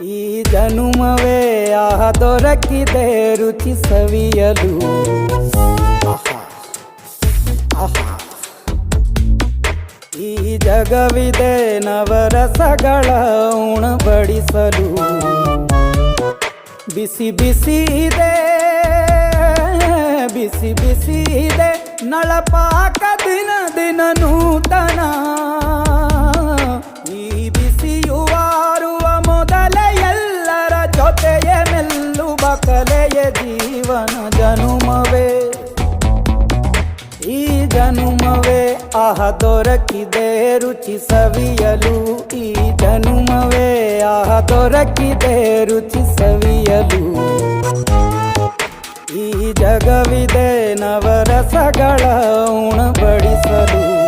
ಈ ಜನುಮವೇ ದೊರಕಿದೆ ರುಚಿ ಸವಿಯಲು. ಆಹಾ, ಆಹಾ. ಈ ಜಗವಿದೆ ನವರಸಗಳ ಉಣಬಡಿಸಲು. ಬಿಸಿ ಬಿಸಿ ಇದೆ, ಬಿಸಿ ಬಿಸಿ ಇದೆ ನಳಪಾಕ ದಿನ ದಿನ ನೂತನ. ಈ ಬಿಸಿಯುವಾರುವ ಮೊದಲೇ ಎಲ್ಲರ ಜೊತೆಯೇ ಮೆಲ್ಲುವ ಕಲೆಯ ಜೀವನ ಜನುಮವೇ. ಈ ಜನುಮವೇ ದೊರಕಿದೆ ರುಚಿ ಸವಿಯಲು. ಈ ಜನುಮವೇ ದೊರಕಿದೆ ರುಚಿ ಸವಿಯಲು. ಈ ಜಗವಿದೆ ನವರಸಗಳ ಉಣಬಡಿಸಲು.